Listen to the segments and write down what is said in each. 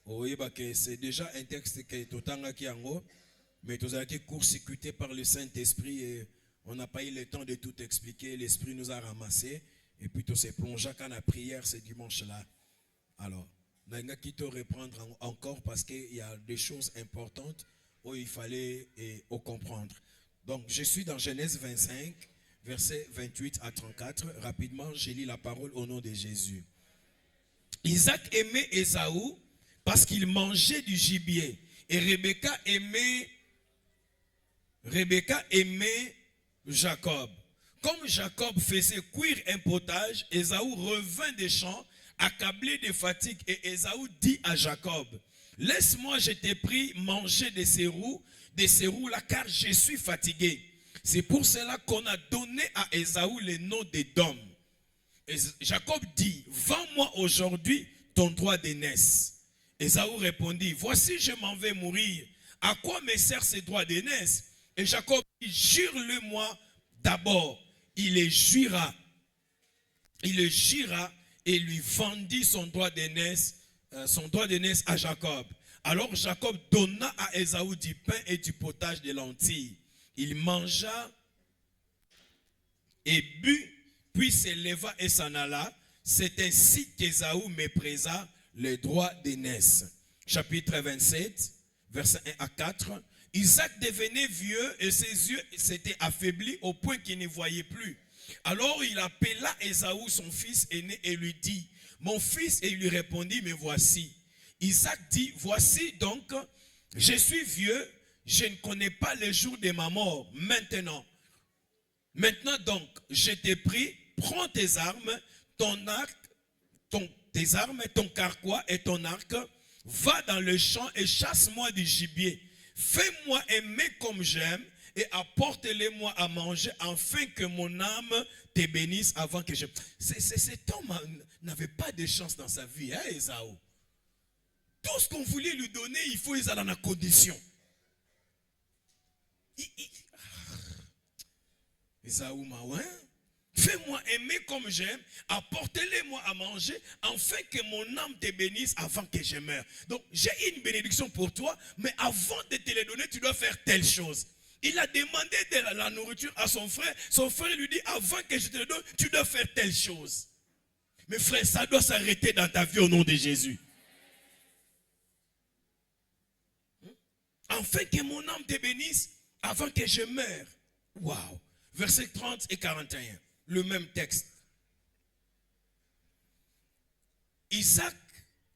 Oui, c'est déjà un texte qui est autant qui en mais tout a été court-circuité par le Saint-Esprit et on n'a pas eu le temps de tout expliquer. L'Esprit nous a ramassé et puis tout s'est plongé dans la prière ce dimanche-là. Alors, on a quitté reprendre encore parce qu'il y a des choses importantes où il fallait comprendre. Donc, je suis dans Genèse 25, versets 28 à 34. Rapidement, je lis la parole au nom de Jésus. Isaac aimait Ésaü parce qu'il mangeait du gibier. Et Rebecca aimait Jacob. Comme Jacob faisait cuire un potage, Ésaü revint des champs, accablé de fatigue, et Ésaü dit à Jacob, laisse-moi, je t'ai pris, manger des serrous là, car je suis fatigué. C'est pour cela qu'on a donné à Ésaü le nom d'Édom. Jacob dit, vends-moi aujourd'hui ton droit d'aînesse. Ésaü répondit, voici je m'en vais mourir. À quoi me sert ce droit d'aînesse? Et Jacob dit, jure-le-moi d'abord. Il le jura et lui vendit son droit d'aînesse à Jacob. Alors Jacob donna à Ésaü du pain et du potage de lentilles. Il mangea et but, puis se leva et s'en alla. C'est ainsi qu'Ésaü méprisa le droit d'aînesse. Chapitre 27, versets 1 à 4. Isaac devenait vieux et ses yeux s'étaient affaiblis au point qu'il ne voyait plus. Alors il appela Ésaü, son fils aîné, et lui dit, mon fils, et il lui répondit, me voici. Isaac dit, voici donc, je suis vieux, je ne connais pas les jours de ma mort. Maintenant donc, je t'ai pris, prends tes armes, ton arc, tes armes, ton carquois et ton arc, va dans le champ et chasse-moi du gibier. Fais-moi aimer comme j'aime et apporte-les-moi à manger afin que mon âme te bénisse avant que je... Cet homme n'avait pas de chance dans sa vie, hein, Ésaü. Tout ce qu'on voulait lui donner, il faut les aller dans la condition. Ésaü Maouin, fais-moi aimer comme j'aime, apportez-les-moi à manger, afin que mon âme te bénisse avant que je meure. Donc, j'ai une bénédiction pour toi, mais avant de te les donner, tu dois faire telle chose. Il a demandé de la nourriture à son frère. Son frère lui dit, avant que je te le donne, tu dois faire telle chose. Mais frère, ça doit s'arrêter dans ta vie au nom de Jésus. Afin que mon âme te bénisse avant que je meure. Waouh. Versets 30 et 41. Le même texte. Isaac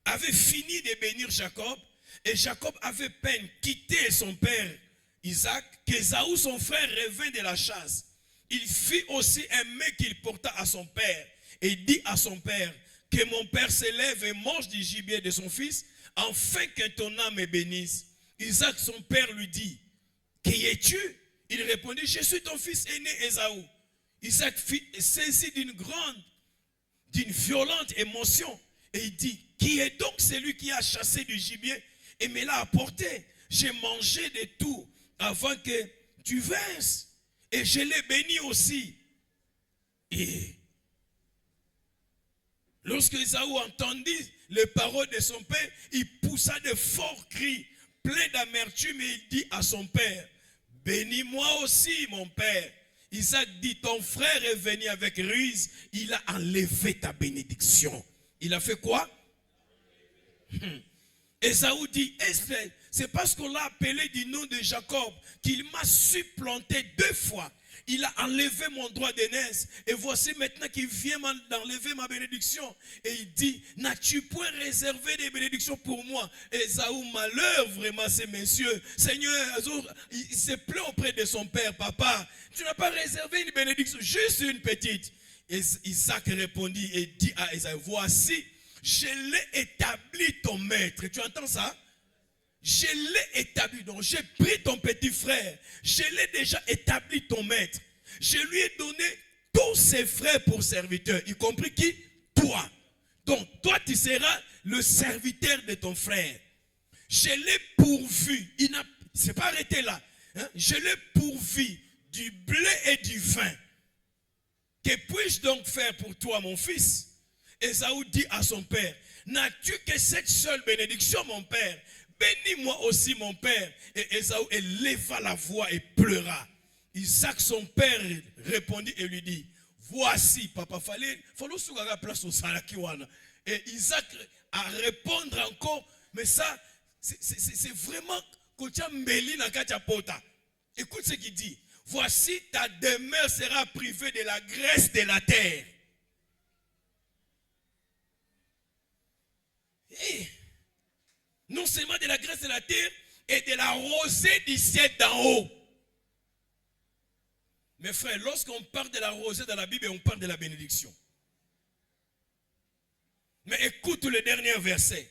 avait fini de bénir Jacob et Jacob avait peine quitté son père Isaac qu'Ésaü son frère revint de la chasse. Il fit aussi un mets qu'il porta à son père et dit à son père que mon père se lève et mange du gibier de son fils afin que ton âme me bénisse. Isaac son père lui dit, qui es-tu? Il répondit, je suis ton fils aîné Ésaü. Isaac fut saisi d'une violente émotion. Et il dit, qui est donc celui qui a chassé du gibier et me l'a apporté? J'ai mangé de tout avant que tu vinsses. Et je l'ai béni aussi. Et lorsque Ésaü entendit les paroles de son père, il poussa de forts cris, pleins d'amertume, et il dit à son père, bénis-moi aussi, mon père. Isaac dit, ton frère est venu avec ruse, il a enlevé ta bénédiction. Il a fait quoi? Ésaü dit, c'est parce qu'on l'a appelé du nom de Jacob qu'il m'a supplanté 2 fois. Il a enlevé mon droit d'aînesse. Et voici maintenant qu'il vient d'enlever ma bénédiction. Et il dit, n'as-tu point réservé des bénédictions pour moi? Ésaü, malheur vraiment ces messieurs. Seigneur, il se plaint auprès de son père. Papa, tu n'as pas réservé une bénédiction, juste une petite. Et Isaac répondit et dit à Ésaü, voici, je l'ai établi ton maître. Tu entends ça? Je l'ai établi. Donc j'ai pris ton petit frère. Je l'ai déjà établi ton maître. Je lui ai donné tous ses frères pour serviteurs. Y compris qui? Toi. Donc toi tu seras le serviteur de ton frère. Je l'ai pourvu. Il ne s'est pas arrêté là. Hein? Je l'ai pourvu du blé et du vin. Que puis-je donc faire pour toi mon fils? Ésaü dit à son père, n'as-tu que cette seule bénédiction, mon père? Bénis-moi aussi, mon père. Et Ésaü éleva la voix et pleura. Isaac, son père, répondit et lui dit, voici, papa, fallait la place au Salakiwana. Et Isaac a répondre encore, mais ça, c'est vraiment écoute ce qu'il dit. Voici, ta demeure sera privée de la graisse de la terre. Et non seulement de la graisse de la terre et de la rosée du ciel d'en haut. Mes frères, lorsqu'on parle de la rosée dans la Bible, on parle de la bénédiction. Mais écoute le dernier verset.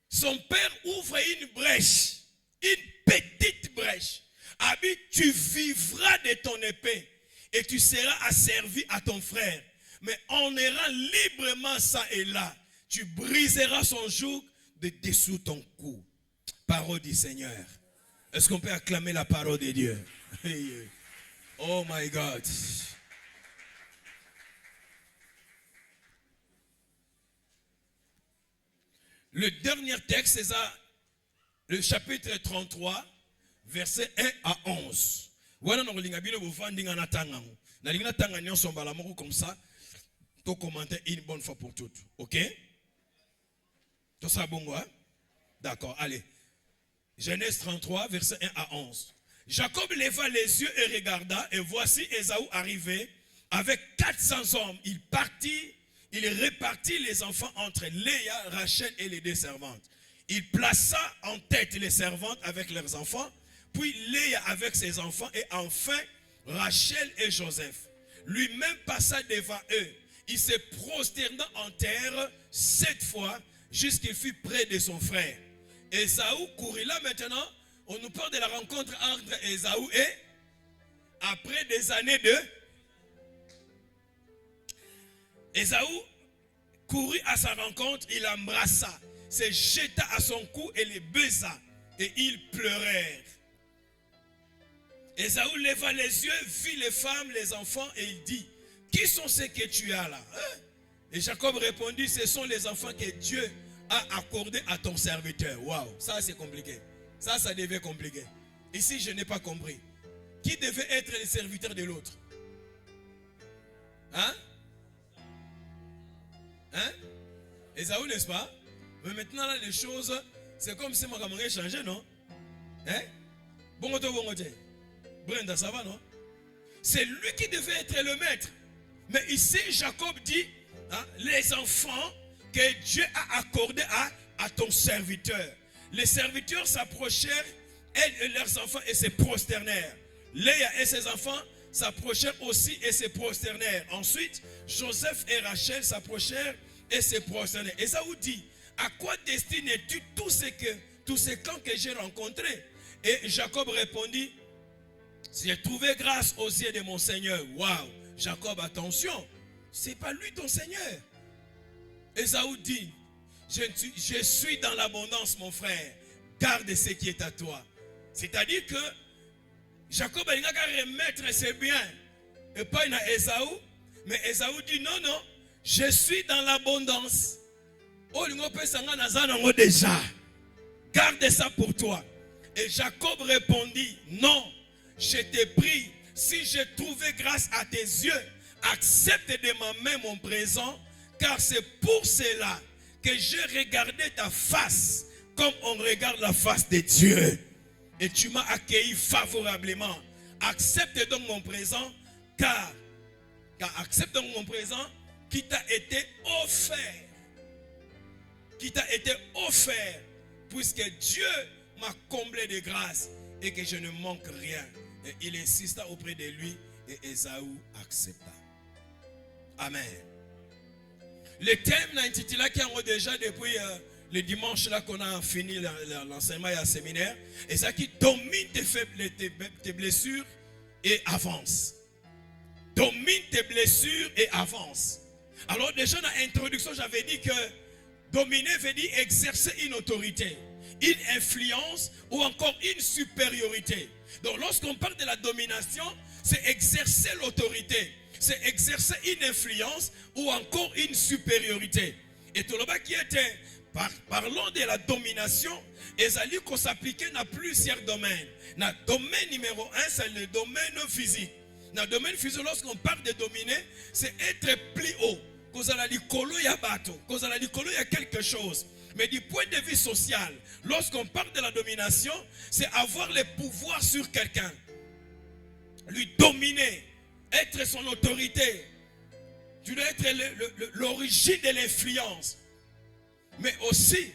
Son père ouvre une brèche, une petite brèche. Abi, tu vivras de ton épée et tu seras asservi à ton frère. Mais en errant librement ça et là, tu briseras son joug de dessous ton cou. Parole du Seigneur. Est-ce qu'on peut acclamer la parole de Dieu? Oh my God. Le dernier texte, c'est ça, le chapitre 33, versets 1 à 11. Voilà, nous avons comme ça, pour commenter une bonne fois pour toutes. Ok? Tout ça bon, hein? D'accord, allez. Genèse 33, versets 1 à 11. Jacob leva les yeux et regarda, et voici Ésaü arrivé avec 400 hommes. Il répartit les enfants entre Léa, Rachel et les deux servantes. Il plaça en tête les servantes avec leurs enfants, puis Léa avec ses enfants, et enfin Rachel et Joseph. Lui-même passa devant eux. Il se prosterna en terre 7 fois jusqu'il fut près de son frère. Ésaü courut là maintenant. On nous parle de la rencontre entre Ésaü et après des années de... Ésaü courut à sa rencontre, il l'embrassa, se jeta à son cou et les baisa, et ils pleurèrent. Ésaü leva les yeux, vit les femmes, les enfants, et il dit, qui sont ceux que tu as là? Et Jacob répondit, ce sont les enfants que Dieu a accordés à ton serviteur. Waouh, ça c'est compliqué. Ça devait compliquer. Ici, je n'ai pas compris. Qui devait être le serviteur de l'autre? Hein? Hein? Ésaü, n'est-ce pas? Mais maintenant, là, les choses, c'est comme si moi, j'aurais changé, non? Hein? Bongote. Brenda, ça va, non? C'est lui qui devait être le maître. Mais ici, Jacob dit, hein, les enfants que Dieu a accordés à ton serviteur. Les serviteurs s'approchèrent, elles et leurs enfants, et se prosternèrent. Léa et ses enfants s'approchèrent aussi et se prosternèrent. Ensuite, Joseph et Rachel s'approchèrent et se prosternèrent. Ésaü dit, à quoi destines-tu tous ces camps que j'ai rencontrés? Et Jacob répondit, j'ai trouvé grâce aux yeux de mon Seigneur. Waouh! Jacob, attention, c'est pas lui ton Seigneur. Ésaü dit, je suis dans l'abondance, mon frère. Garde ce qui est à toi. C'est-à-dire que Jacob a remettre ses biens. Et pas à Ésaü. Mais Ésaü dit non, non. Je suis dans l'abondance. Déjà. Garde ça pour toi. Et Jacob répondit, non. Je te prie, si j'ai trouvé grâce à tes yeux, accepte de ma main mon présent, car c'est pour cela que j'ai regardé ta face comme on regarde la face de Dieu. Et tu m'as accueilli favorablement. Accepte donc mon présent, car accepte donc mon présent qui t'a été offert. Qui t'a été offert, puisque Dieu m'a comblé de grâce et que je ne manque rien. Et il insista auprès de lui et Ésaü accepta. Amen. Le thème n'a intitulé qui a déjà depuis le dimanche là qu'on a fini l'enseignement et le séminaire. Et ça qui domine tes blessures et avance. Domine tes blessures et avance. Alors déjà dans l'introduction j'avais dit que dominer veut dire exercer une autorité, une influence ou encore une supériorité. Donc lorsqu'on parle de la domination, c'est exercer l'autorité. c'est exercer une influence ou encore une supériorité. Et tout le monde qui était, parlons de la domination, ezali qu'on s'appliquait dans plusieurs domaines. Dans le domaine numéro 1, c'est le domaine physique. Dans le domaine physique, lorsqu'on parle de dominer, c'est être plus haut. Cause à la licolo, il y a bateau. Cause à la licolo, il y a quelque chose. Mais du point de vue social, lorsqu'on parle de la domination, c'est avoir le pouvoir sur quelqu'un. Lui dominer, être son autorité. Tu dois être l'origine de l'influence. Mais aussi,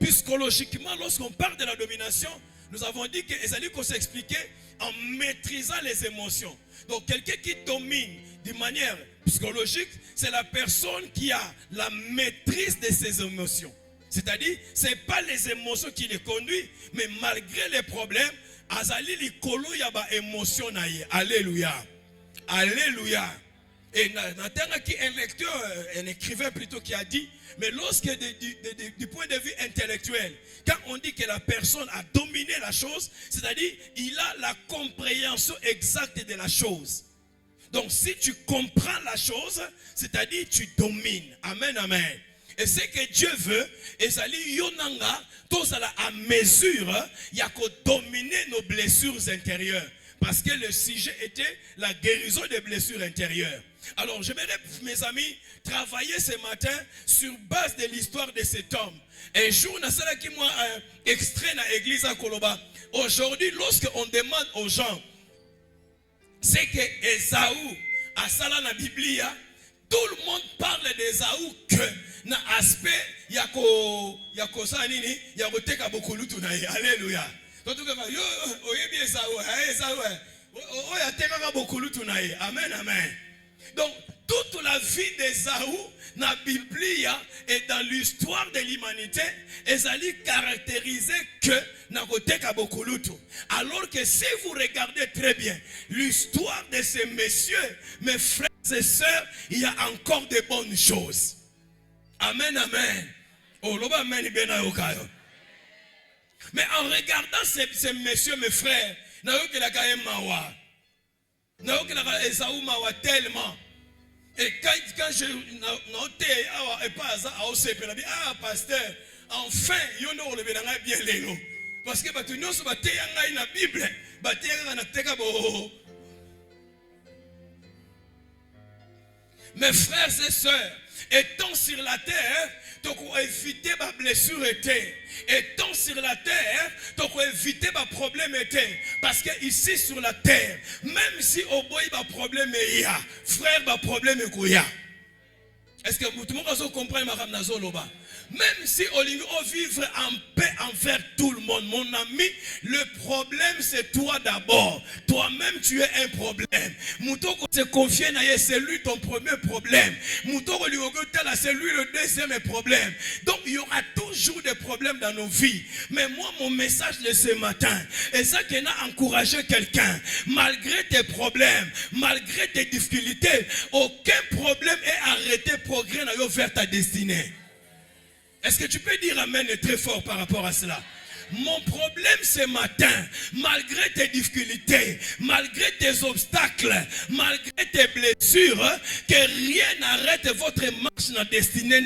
psychologiquement, lorsqu'on parle de la domination, nous avons dit que Ezali qu'on s'expliquait en maîtrisant les émotions. Donc quelqu'un qui domine de manière psychologique, c'est la personne qui a la maîtrise de ses émotions. C'est-à-dire, ce n'est pas les émotions qui les conduisent, mais malgré les problèmes, Azali likolo yaba émotion naïe. Alléluia. Alléluia. Et un lecteur, un écrivain plutôt qui a dit, mais lorsque du point de vue intellectuel, quand on dit que la personne a dominé la chose, c'est-à-dire il a la compréhension exacte de la chose. Donc si tu comprends la chose, c'est-à-dire tu domines. Amen, amen. Et ce que Dieu veut, et ça dit yonanga, tout ça à mesure, il y a qu'à dominer nos blessures intérieures. Parce que le sujet était la guérison des blessures intérieures. Alors, j'aimerais, mes amis, travailler ce matin sur base de l'histoire de cet homme. Un jour, qui m'a extrait dans l'église à Koloba. Aujourd'hui, lorsqu'on demande aux gens, c'est que Esaü a ça dans la Bible, tout le monde parle d'Esaü que dans l'aspect, il y a ça, il y a teka beaucoup lutu na alléluia. Amen, amen. Donc, toute la vie d'Esaü dans la Bible et dans l'histoire de l'humanité, Esaü caractérisé que alors que si vous regardez très bien l'histoire de ces messieurs, mes frères et sœurs, il y a encore de bonnes choses. Amen, amen. Mais en regardant ces messieurs, mes frères, tellement. Et quand je notais, pasteur, enfin, il y a bien les lots. Parce que nous sommes dans la Bible. Mes frères et sœurs, étant sur la terre, tu peux éviter ma blessure. Étant sur la terre, tu peux éviter ma problème. Parce que ici sur la terre, même si au bout il y a un problème, frère, il y a un problème. Est-ce que tout le monde comprend ma ramnazoloba? Même si on vivre en paix envers tout le monde, mon ami, le problème c'est toi d'abord. Toi-même tu es un problème. Moutoko se confie à c'est lui ton premier problème. Moutoko c'est lui le deuxième problème. Donc il y aura toujours des problèmes dans nos vies. Mais moi mon message de ce matin, et ça qui a encouragé quelqu'un, malgré tes problèmes, malgré tes difficultés, aucun problème est arrêté progrès vers ta destinée. Est-ce que tu peux dire amen très fort par rapport à cela? Mon problème ce matin, malgré tes difficultés, malgré tes obstacles, malgré tes blessures, que rien n'arrête votre marche dans la destinée.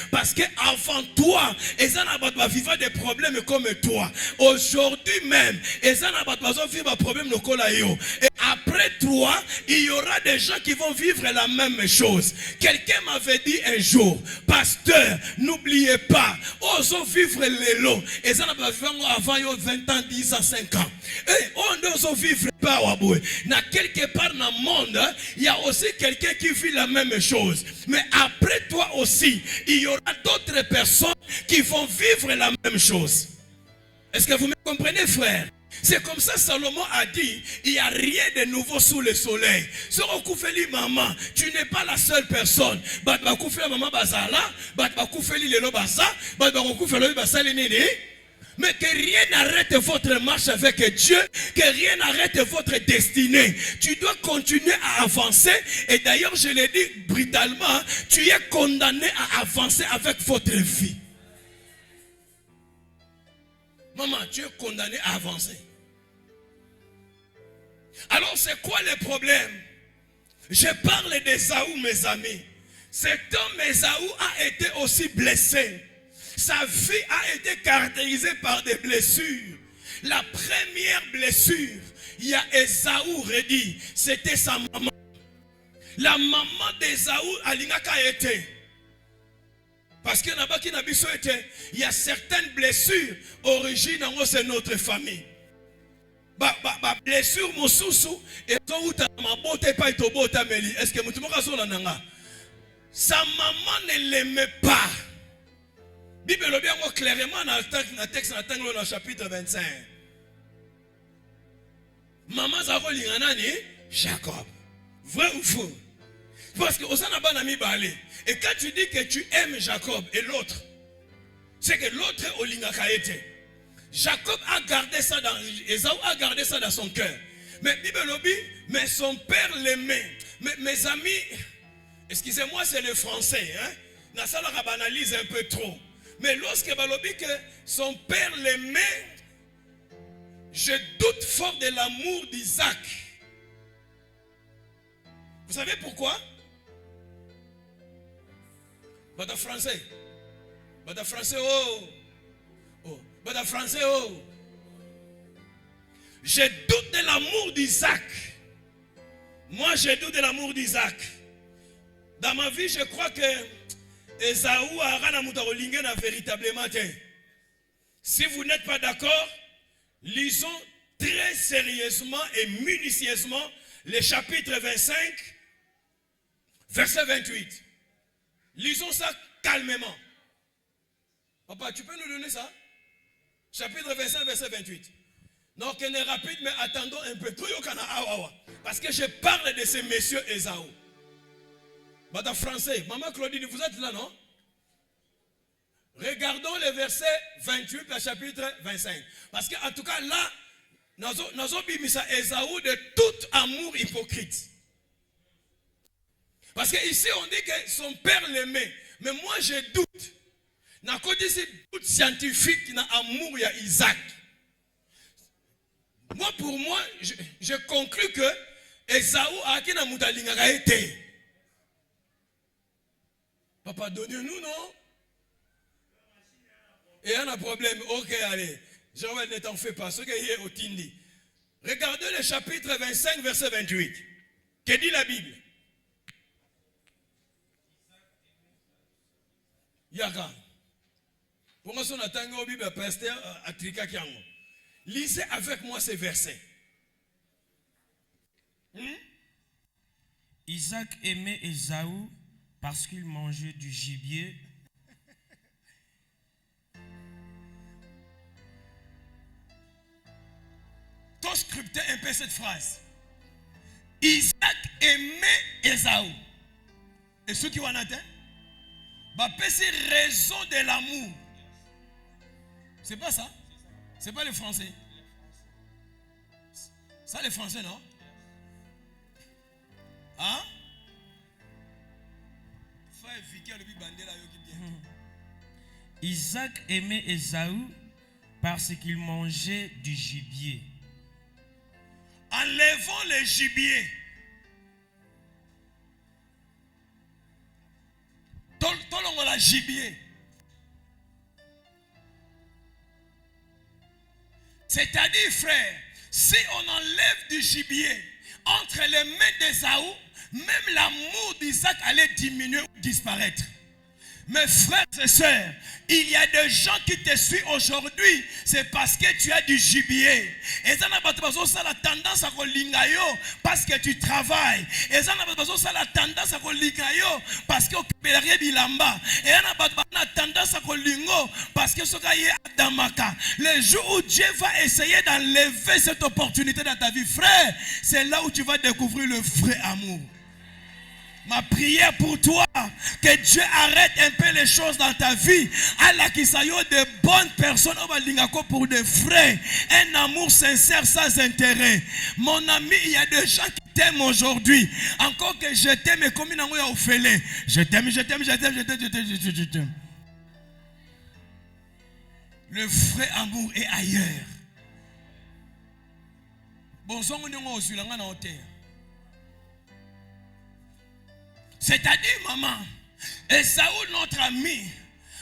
Parce que avant toi, ils ont vivre des problèmes comme toi. Aujourd'hui même, ils ont vivre des problèmes comme toi. Et après toi, il y aura des gens qui vont vivre la même chose. Quelqu'un m'avait dit un jour, pasteur, n'oubliez pas, osons vivre les lots. Ils ont avant 20 ans, 10 ans, 5 ans. Et on doit vivre pas. Quelque part dans le monde, il y a aussi quelqu'un qui vit la même chose. Mais après toi aussi, il y aura d'autres personnes qui vont vivre la même chose. Est-ce que vous me comprenez, frère? C'est comme ça Salomon a dit, il n'y a rien de nouveau sous le soleil. Si on coupe les maman, tu n'es pas la seule personne. Mais que rien n'arrête votre marche avec Dieu, que rien n'arrête votre destinée. Tu dois continuer à avancer. Et d'ailleurs, je l'ai dit brutalement, tu es condamné à avancer avec votre vie. Maman, tu es condamné à avancer. Alors, c'est quoi le problème? Je parle d'Ésaü, mes amis. Cet homme Ésaü a été aussi blessé. Sa vie a été caractérisée par des blessures. La première blessure, il y a Ésaü redit, c'était sa maman. La maman d'Ésaü alingaka été. Parce que il y a certaines blessures, origine c'est notre famille. Blessure mosusu et est-ce que sa maman ne l'aimait pas. Bible le bien clairement dans le texte dans le chapitre 25. Maman zako linganani Jacob. Vrai ou faux? Parce que osana bana mi balé. Et quand tu dis que tu aimes Jacob et l'autre, c'est que l'autre est olingaka été. Jacob a gardé ça dans Ésaü a gardé ça dans son cœur. Mais mais son père l'aimait. Mes amis, excusez-moi, c'est le français, hein. Nasala banalise un peu trop. Mais lorsque balobi que son père l'aimait, je doute fort de l'amour d'Isaac. Vous savez pourquoi? Bata français. Bata français, oh. Oh. Bata français, oh. Je doute de l'amour d'Isaac. Moi, je doute de l'amour d'Isaac. Dans ma vie, je crois que Ésaü a rana véritablement. Si vous n'êtes pas d'accord, lisons très sérieusement et minutieusement le chapitre 25, verset 28. Lisons ça calmement. Papa, tu peux nous donner ça? Chapitre 25, verset 28. Donc, on est rapide, mais attendons un peu. Parce que je parle de ce monsieur Ésaü. Bata français, maman Claudine, vous êtes là, non? Regardons le verset 28, le chapitre 25. Parce qu'en tout cas, là, nous avons mis Ésaü de tout amour hypocrite. Parce qu'ici, on dit que son père l'aimait. Mais moi, je doute. N'a pas dit doute scientifique dans l'amour de Isaac. Moi, pour moi, je conclus que Ésaü a qui n'a pas été. Papa, donnez-nous, non? Et il y a un problème. Ok, allez. Joël, ne t'en fais pas. Ce qui est au Tindi. Regardez le chapitre 25, verset 28. Que dit la Bible? Yaka. Pour moi, si on attend la Bible, pasteur Atrika Kiango. Lisez avec moi ces versets. Isaac aimait Ésaü parce qu'il mangeait du gibier. Toi, scriptez un peu cette phrase. Isaac aimait Ésaü. Et ceux qui ont atteint, c'est raison de l'amour. C'est pas ça? C'est pas le français. Ça, le français, non? Hein? Isaac aimait Ésaü parce qu'il mangeait du gibier. Enlevons le gibier. Tolongo la gibier. C'est-à-dire, frère, si on enlève du gibier entre les mains d'Ésaü, même l'amour d'Isaac allait diminuer ou disparaître. Mes frères et sœurs, il y a des gens qui te suivent aujourd'hui, c'est parce que tu as du gibier. Et ça n'a pas la tendance à kolingayo parce que tu travailles. Et ça n'a pas la tendance à kolingayo parce que tu es bilamba. Et ça n'a pas la tendance à kolingo parce que tu es damaka. Le jour où Dieu va essayer d'enlever cette opportunité dans ta vie, frère, c'est là où tu vas découvrir le vrai amour. Ma prière pour toi, que Dieu arrête un peu les choses dans ta vie. Allah qui s'aille de bonnes personnes pour des frères. Un amour sincère sans intérêt. Mon ami, il y a des gens qui t'aiment aujourd'hui. Encore que je t'aime et comme il y a au fêlé. Je t'aime, je t'aime, je t'aime, je t'aime, je t'aime. Le vrai amour est ailleurs. Bon, on est au terre. C'est-à-dire, maman, Esaü, notre ami,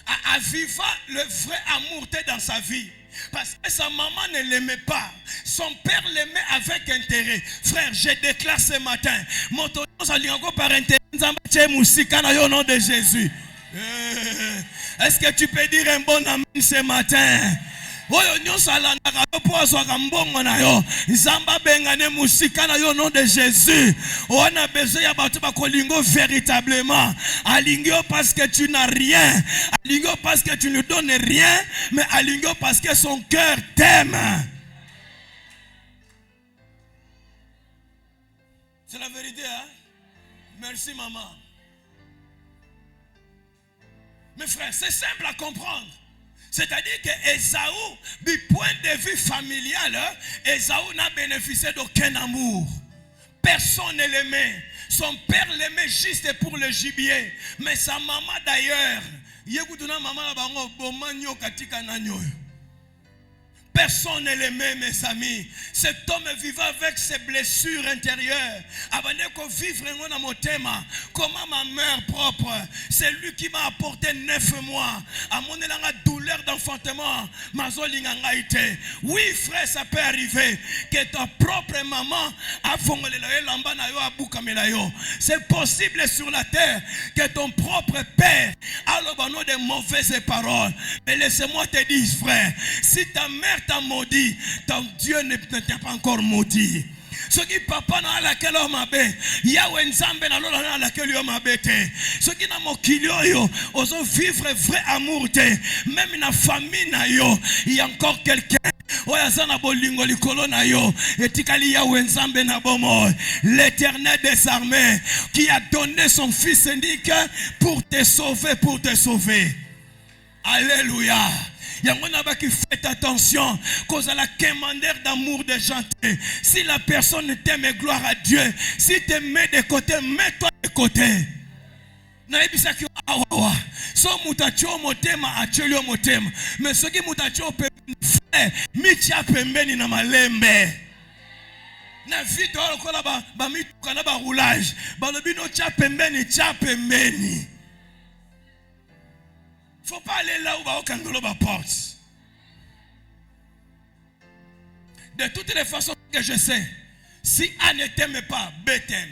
a vécu le vrai amour dans sa vie. Parce que sa maman ne l'aimait pas. Son père l'aimait avec intérêt. Frère, je déclare ce matin. Mon tonton encore par intérêt. Au nom de Jésus. Est-ce que tu peux dire un bon amen ce matin? Oyo nyonso alandaka yo po azwaka mbongo na yo nzamba bengane musika na yo nom de Jésus. On a besoin ya bato bakolingo véritablement. Alingio parce que tu n'as rien, alingio parce que tu ne donnes rien, mais alingio parce que son cœur t'aime. C'est la vérité, hein? Merci maman. Mes frères, c'est simple à comprendre. C'est-à-dire que Esaü, du point de vue familial, Esaü n'a bénéficié d'aucun amour. Personne ne l'aimait. Son père l'aimait juste pour le gibier. Mais sa maman d'ailleurs, personne ne l'aimait, mes amis. Cet homme vivait avec ses blessures intérieures. Comment ma mère propre, c'est lui qui m'a apporté 9 mois. À mon douleur d'enfantement. Oui, frère, ça peut arriver que ta propre maman a c'est possible sur la terre que ton propre père a de mauvaises paroles. Mais laissez-moi te dire, frère, si ta mère t'a maudit, ton Dieu ne t'a pas encore maudit. Ce qui papa na laquelle homme abe, Yahweh nzambe na lola na laquelle homme abete. Ce qui na mokilio yo, oso vivre vrai amour te. Même na famille na yo, il y a encore quelqu'un. Oyazana bolingo likolo na yo, etikali Yahweh nzambe na bomo. L'Éternel des armées qui a donné son fils unique pour te sauver, pour te sauver. Alléluia. Qui fait attention, cause à la commandeur d'amour des gens. Si la personne t'aime, gloire à Dieu. Si tu mets de côté, mets-toi de côté. naebisaki awa so mutachio motema achelio motema mais soki mutachio frère mitia pembeni na malembe na vite lokola ba mituka na ba roulage balobi no tia pembeni faut pas aller là où va okangolo ba porte. De toutes les façons que je sais, si A ne t'aime pas, B t'aime.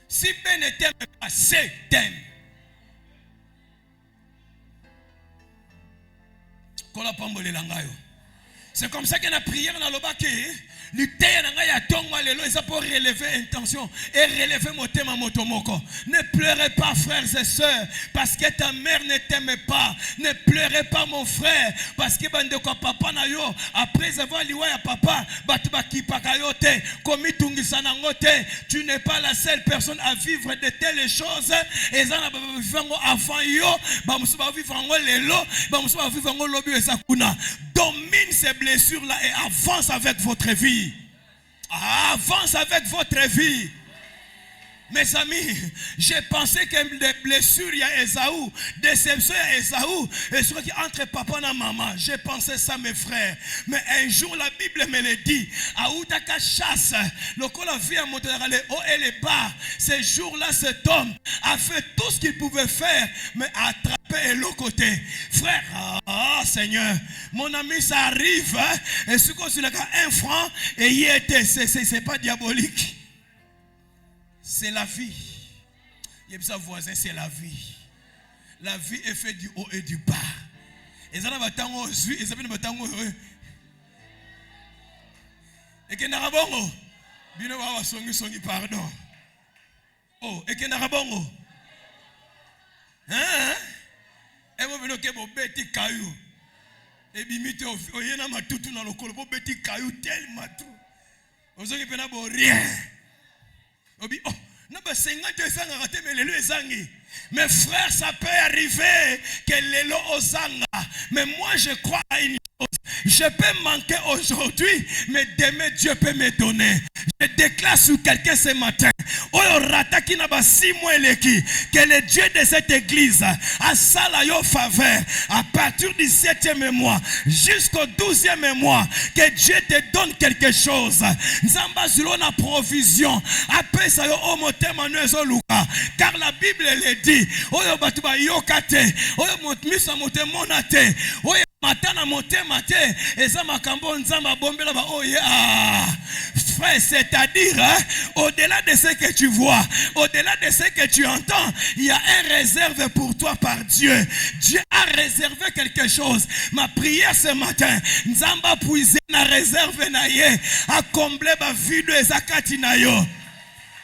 Si B ne t'aime pas, C t'aime. C'est comme ça que la prière dans le bac pour relever intention et relever mon thème à motomoko. Ne pleurez pas, frères et sœurs, parce que ta mère ne t'aime pas. Ne pleurez pas, mon frère, parce que papa na yo après avoir lié à papa, tu n'es pas la seule personne à vivre de telles choses. Et avant yo, domine ces blessures là et avance avec votre vie. Avance avec votre vie. Mes amis, j'ai pensé que des blessures, il y a Esaü, déception, il y a Esaü, et ce qui entre papa et maman. J'ai pensé ça, mes frères. Mais un jour, la Bible me le dit. Aoutaka chasse, le col a vu à monter les hauts et les bas. Ce jour-là, cet homme a fait tout ce qu'il pouvait faire, mais a attrapé l'autre côté. Frère, Seigneur, mon ami, ça arrive. Hein? Et ce qu'on a 1 franc, et il était, c'est pas diabolique. C'est la vie. Il y a sa voisin, c'est la vie. La vie est faite du haut et du bas. Et ça n'a pas tant aux yeux, et ça n'a pas tant aux yeux. Et qu'il n'y a pas bon. Bien avoir songi pardon. Oh, et qu'il n'y a pas bon. Hein? Et vous venez que vous bêtez caillou. Et bimite au yéna matutu dans le col, vous bêtez caillou tellement tout. Vous avez pas rien. Mes frères, ça peut arriver que l'élo osanga. Mais moi je crois à une chose. Je peux manquer aujourd'hui, mais demain Dieu peut me donner. Je déclare sur quelqu'un ce matin, que le Dieu de cette église a salayo faveur à partir du 7e mois jusqu'au 12e mois, que Dieu te donne quelque chose. Nzamba zulona provision après ça yo omotema nwezo luka, car la Bible le dit, oyo batu ba yokate, oyo motmisa motemonate, oyo matana motema te, eza makambo nzamba bombela ba oye frère, c'est-à-dire au-delà de ce que tu vois, au-delà de ce que tu entends, il y a une réserve pour toi par Dieu. Dieu a réservé quelque chose. Ma prière ce matin, nzamba puiser na réserve na ye, a combler ba vide ezakati na yo.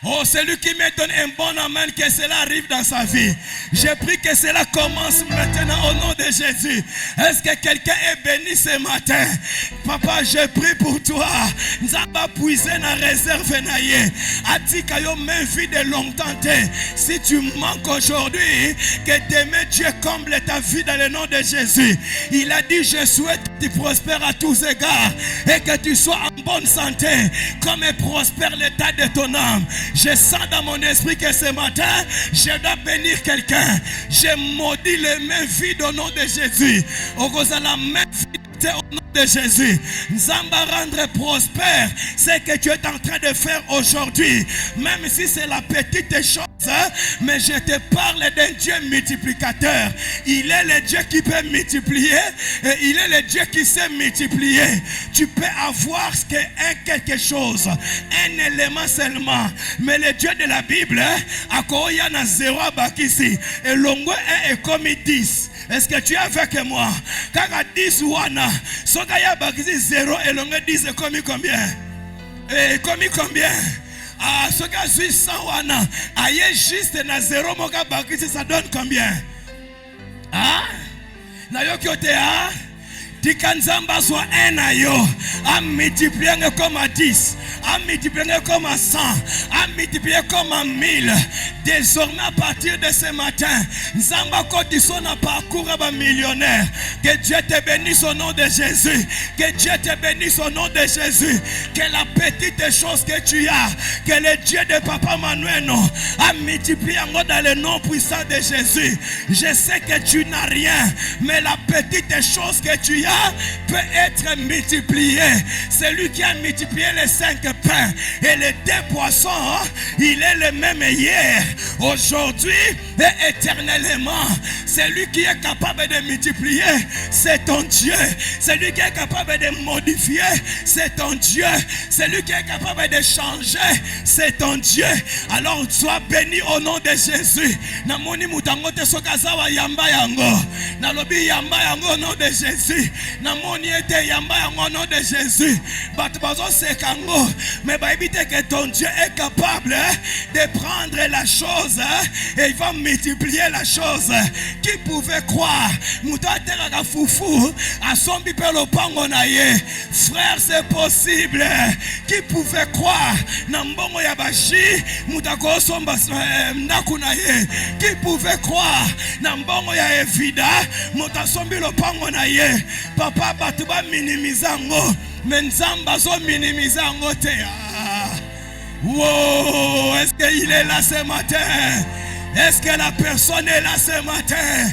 Oh, celui qui me donne un bon amen, que cela arrive dans sa vie. Je prie que cela commence maintenant au nom de Jésus. Est-ce que quelqu'un est béni ce matin? Papa, je prie pour toi. Nzamba puiser na réserve na ye. Atika yo main vide longtemps te. Si tu manques aujourd'hui, que demain Dieu comble ta vie dans le nom de Jésus. Il a dit, je souhaite que tu prospères à tous égards et que tu sois en bonne santé, comme prospère l'état de ton âme. Je sens dans mon esprit que ce matin, je dois bénir quelqu'un. Je maudis les mains vides au nom de Jésus. Au cause de la main vide au nom de Jésus. Nzamba rendre prospère ce que tu es en train de faire aujourd'hui. Même si c'est la petite chose, mais je te parle d'un Dieu multiplicateur. Il est le Dieu qui peut multiplier et il est le Dieu qui sait multiplier. Tu peux avoir quelque chose, un élément seulement, mais le Dieu de la Bible a koya na 0 bakisi et longo 1 est comme 10. Est-ce que tu es avec moi? Kaka 10 wana soka ya bakisi 0 et longo 10 est comme combien? Et comme combien? Ah, ce gars suis 100 wana, aye juste na 0 moka bakisi, ça donne combien? Ah? Na yo kyote ah? Tikanzamba soit 1 à yo, à multiplier comme à 10, à multiplier comme à 100, à multiplier comme à 1000. Désormais, à partir de ce matin, Nzamba Kotiso n'a parcours à millionnaire. Que Dieu te bénisse au nom de Jésus. Que Dieu te bénisse au nom de Jésus. Que la petite chose que tu as, que le Dieu de Papa Manuel a multiplié dans le nom puissant de Jésus. Je sais que tu n'as rien, mais la petite chose que tu as peut être multipliée. Celui qui a multiplié les 5 pains et les 2 poissons, il est le même hier, aujourd'hui et éternellement. Celui qui est capable de multiplier, c'est ton Dieu. Celui qui est capable de modifier, c'est ton Dieu. Celui qui est capable de changer, c'est ton Dieu. Alors sois béni au nom de Jésus. Namoni mutango te sokazawa yamba yango. Nalobi yamba yango au nom de Jésus. Namoni ete yamba yango au nom de Jésus. Batubazo sekango. Mais baibite que ton Dieu est capable de prendre la chose et il va multiplier la chose. Qui pouvait croire? Mutateraka foufou a son bipelo pango na ye. Frère, c'est possible. Qui pouvait croire? Nambongo ya bashi mutako somba ndaku na ye. Qui pouvait croire? Nambongo ya evida mutasombi lo pango na ye. Papa batuba minimizango. Menzamba zo minimizango te. Wow, est-ce qu'il est là ce matin? Est-ce que la personne est là ce matin?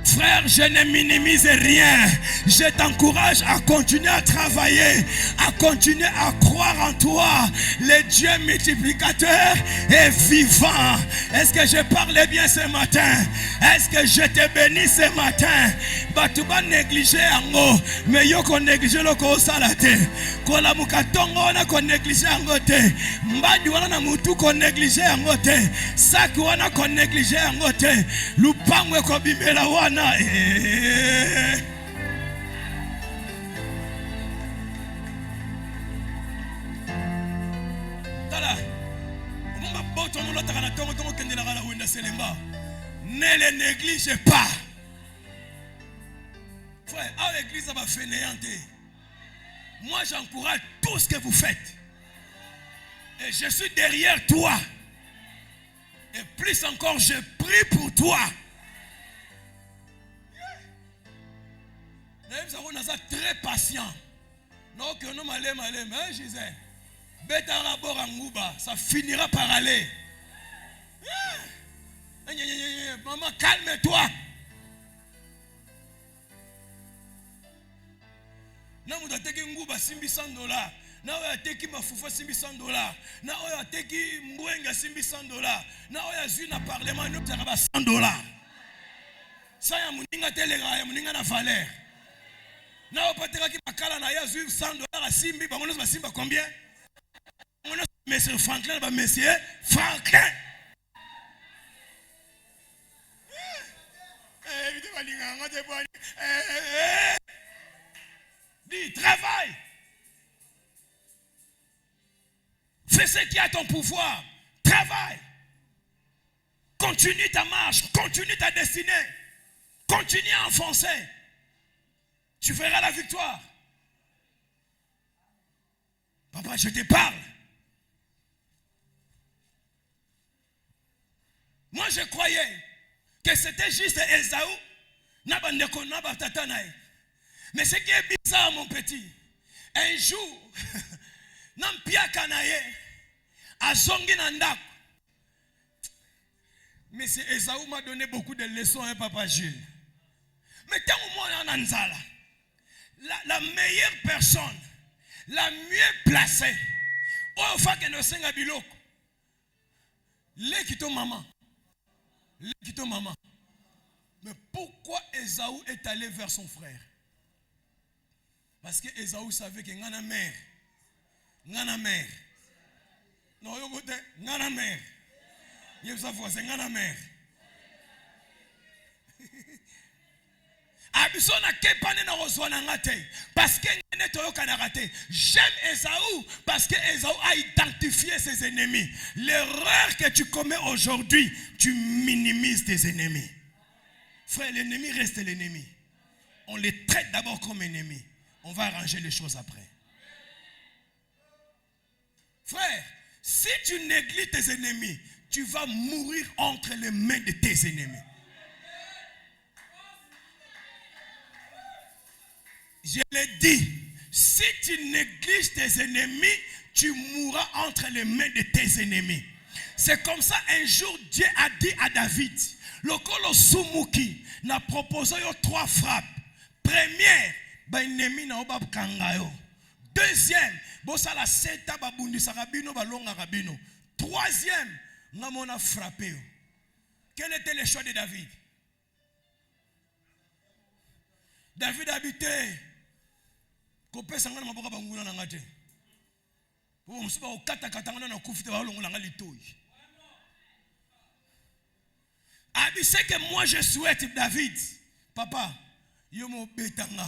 Frère, je ne minimise rien. Je t'encourage à continuer à travailler, à continuer à croire en toi. Le Dieu multiplicateur est vivant. Est-ce que je parle bien ce matin? Est-ce que je te bénis ce matin? Tu vas négliger ango, mais yo ko négliger le ko salate. Ko la mukatongo na ko négliger ango te. Mbadi wana na mutu ko négliger ango te. Saki wana ko négliger ango te. Lupangwe ko bimela wana. Ne les néglige pas. Frère, à l'église va fainéante. Moi j'encourage tout ce que vous faites. Et je suis derrière toi. Et plus encore, je prie pour toi. On est très patient. Non, que nous allons, hein, Gisèle. Beta ça finira par aller. Maman, calme-toi. Na muda teki nguba simbi $100. Na oya teki mafufa simbi $100. Na oya teki mbwenga simbi $100. Na oya zui na parlement no tera ba $100. Ça ya muninga telega ya muninga na valeur. Na opateka ki makala na ya zui $100 a simbi bango no ba simba combien? On a monsieur Franklin ba monsieur Franklin. Dis, travaille. Fais ce qui est à ton pouvoir. Travaille. Continue ta marche. Continue ta destinée. Continue à enfoncer. Tu verras la victoire. Papa, je te parle. Moi, je croyais que c'était juste Esaü. Mais ce qui est bizarre, mon petit, un jour, Nampia Kanaye, à Zongi Nandak. Mais Esaü m'a donné beaucoup de leçons, hein, Papa Jules. Mais tant au moins en Anzala, la meilleure personne, la mieux placée, au fait que nous sommes à Biloko, l'équito maman. L'équito maman. Mais pourquoi Esaü est allé vers son frère? Parce que Esaü savait que ngana mère. Ngana mère. Non, yo gote, ngana mère. Yé sa fois c'est ngana mère. Abisona kepane na rozwana ngate parce que ngene toyoka na raté. J'aime Esaü parce que Esaü a identifié ses ennemis. L'erreur que tu commets aujourd'hui, tu minimises tes ennemis. Frère, l'ennemi reste l'ennemi. On les traite d'abord comme ennemis. On va arranger les choses après. Frère, si tu négliges tes ennemis, tu vas mourir entre les mains de tes ennemis. Je l'ai dit, si tu négliges tes ennemis, tu mourras entre les mains de tes ennemis. C'est comme ça, un jour, Dieu a dit à David, Lokolo Sumuki n'a proposé 3 frappes. Première, ennemi na obab kangayo. Deuxième, bosala seta babundi sarabino balonga rabino. Troisième, namona frappé. Quel était le choix de David? David habitait kopé sangana maboka banguna na ngate. Bo msiba okata katangana na kufite balonga nga litoyi. Abi c'est que moi je souhaite David, papa, yo mo betanga.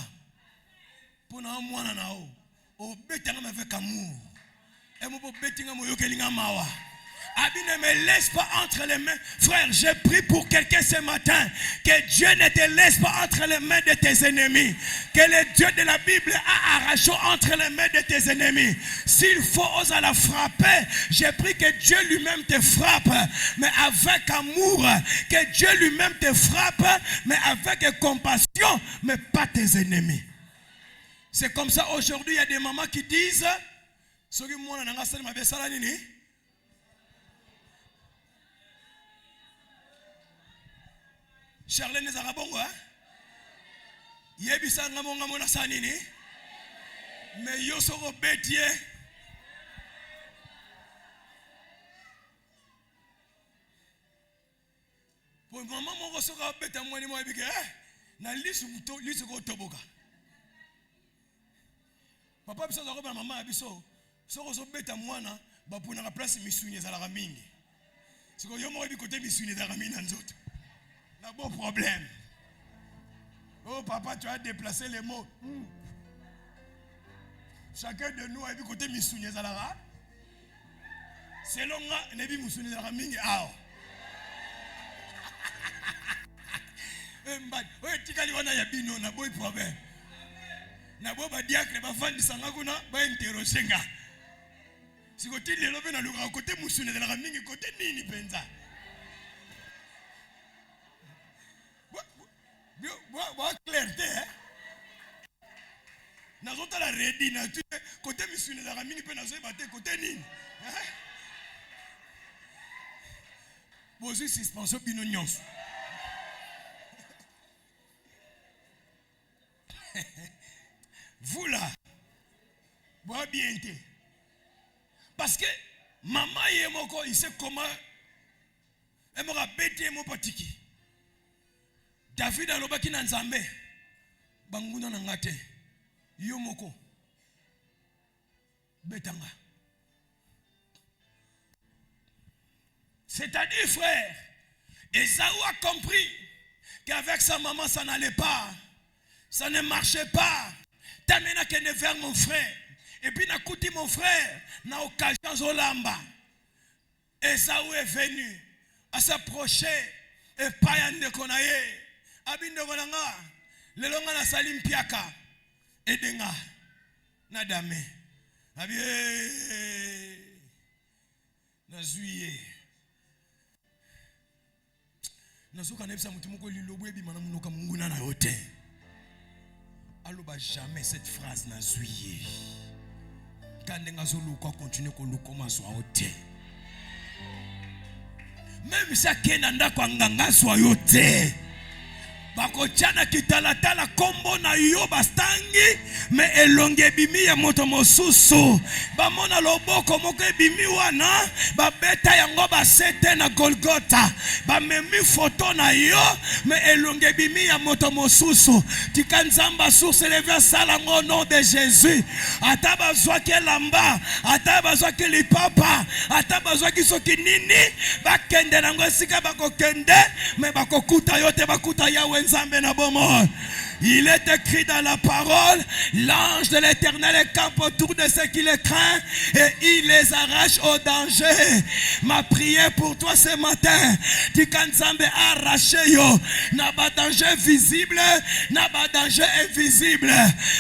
Pona mwana nao. O betanga avec amour. Et mo betinga mo yokelinga mawa. Abi ne me laisse pas entre les mains. Frère, je prie pour quelqu'un ce matin. Que Dieu ne te laisse pas entre les mains de tes ennemis. Que le Dieu de la Bible a arraché entre les mains de tes ennemis. S'il faut oser la frapper, je prie que Dieu lui-même te frappe. Mais avec amour. Que Dieu lui-même te frappe. Mais avec compassion. Mais pas tes ennemis. C'est comme ça aujourd'hui, il y a des mamans qui disent Charlène Zarabongo, Yebisa Namonga Mona Sanini, mais Yosoro Bétier. Pour maman, mon ressort bête à moi, moi, na lisu toboka. Papa, bisa zaroba maman abiso, soko bête à moi na, ba pour na place misuni za la mingi. Siko yo mo bi côté misuni za la mingi nzoto. Un bon problème. Oh papa, tu as déplacé les mots. Chacun de nous a vu côté Missouni Zalara. Selon moi, il a vu Missouni Zalara Mingi Ao. Tu as dit qu'on a bino, on a beau problème. Na beau diacre, ba fan de Sangakuna, ba interroger. Si côté les lobes na luka côté Missouni Zalara Mingi côté nini penza. Clarté, hein? Nazota la ready na tu côté missionnaire la ramini pe nazo baté côté nini. Bozi suspension bino nyonso. Vous là, bois bien été. Parce que maman et moko il sait comment elle m'a bêté mon patiki. David alobaki na nzambe banguna na ngate yo moko betanga. C'est-à-dire frère, Esaü a compris qu'avec sa maman ça n'allait pas, ça ne marchait pas. Tamena kende vers mon frère. Et puis n'a coûté mon frère na occasion zolamba. Esaü est venu à s'approcher et pas yande konaye. Abinde konanga lelonga na salim piaka edenga na dame. Abi na zuiye. Nazoka nebisa mutu moko lilobo ebi mana munoka munguna na yote. Aloba jamais cette phrase na zuiye. Kandenga zoluka continue ko lukoma zwa yote. Même si akenda ndako anganga zwa yote. Bakochana kitalatala kombo na yo bastangi me elonge bimi ya moto mosusu bamona loboko moko ebimi wana babeta yango basete na Golgotha bamemi foto na yo me elonge bimi ya moto mosusu tika nzamba source lever salango au nom de Jésus ata bazwa ke lamba ata bazwa ke lipapa ata bazwa kisoki nini bakende nango esika bakokende me bakokuta yote bakuta yawe. Il est écrit dans la parole, l'ange de l'Éternel campe autour de ceux qui le craignent et il les arrache au danger. Ma prière pour toi ce matin, Tikanzambe arraché yo, n'a pas danger visible, n'a pas danger invisible.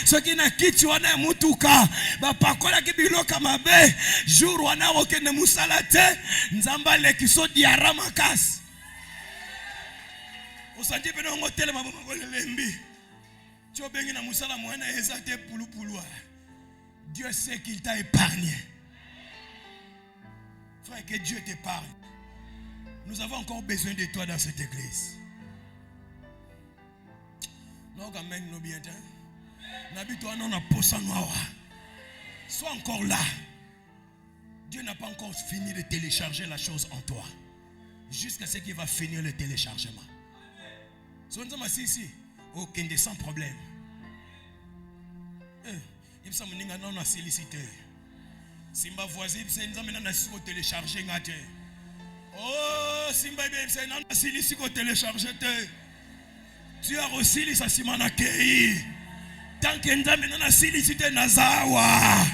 Ce qui n'a quitté wana mutuka, ba pakola ki biloka mabe, jour wana okene musalate, nzamba le kiso diaramakas. Osandi pena ngotele maboma kolembi. Tio bengi na musala mwana ezate pulupulwa. Dieu sait qu'il t'a épargné. Frère, que Dieu t'épargne. Nous avons encore besoin de toi dans cette église. Non, quand même, nous bien. N'habite-toi non à posa noir. Sois encore là. Dieu n'a pas encore fini de télécharger la chose en toi. Jusqu'à ce qu'il va finir le téléchargement. Si, aucun sans problème. Il me semble que nous avons sollicité. Simba voisin, nous avons téléchargé. Oh, Simba, nous avons sollicité téléchargé. Tu as reçu les assimana kei. Tant que nous avons sollicité Nazawa.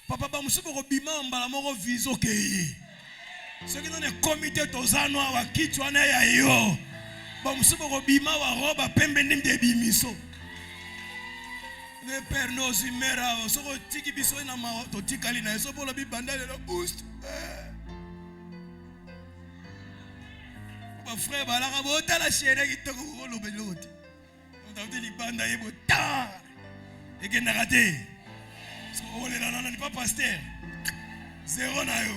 Papa, nous avons bima viso kei. Ce qui est comité tozano wa kitwana ya yo ba musubo robima wa roba pembe ndimde bimiso le père nos imera soko tiki biso na ma to tikali na so bola bi bandale le boost ba frère ba la bota la chere ki to ko lo belote on t'a dit banda yebo ta et que n'a raté on est là n'est pas pasteur zéro na yo.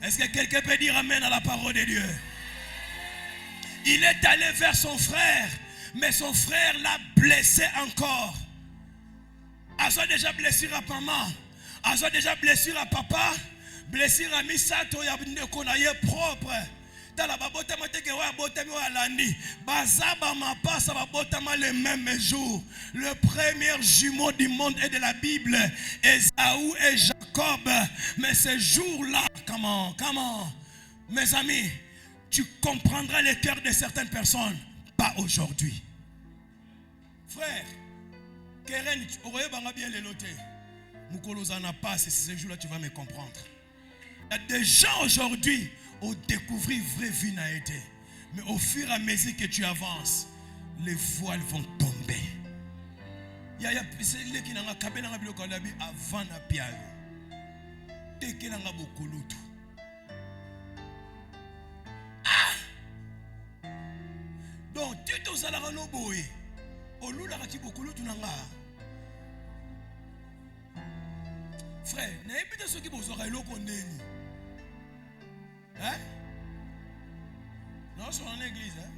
Est-ce que quelqu'un peut dire amen à la parole de Dieu? Il est allé vers son frère, mais son frère l'a blessé encore. A déjà blessure à maman, a déjà blessure à papa, blessure à misato ya konaye propre. Tala babota mateke wa botami wa landi bazaba mapasa babotama le même jour. Le premier jumeau du monde et de la Bible, Esaü et Jacob. Mais ce jour-là, comment, mes amis, tu comprendras le cœur de certaines personnes, pas aujourd'hui. Frère, Keren, tu aurais bien les loter. Moukolozana pas, c'est ce jour-là tu vas me comprendre. Il y a des gens aujourd'hui au découvrir vraie vie n'a été. Mais au fur et à mesure que tu avances, les voiles vont tomber. Il y a c'est les qui n'ont pas kabela ngabilo kalabi avant na piayo. Teke na ngabokulutu. Soki tozalaka no boye, olulaka kibokolo tunanga. Frère, nayebi te soki bozwaka eloko ndeni. Hein? Non, sur l'église, hein?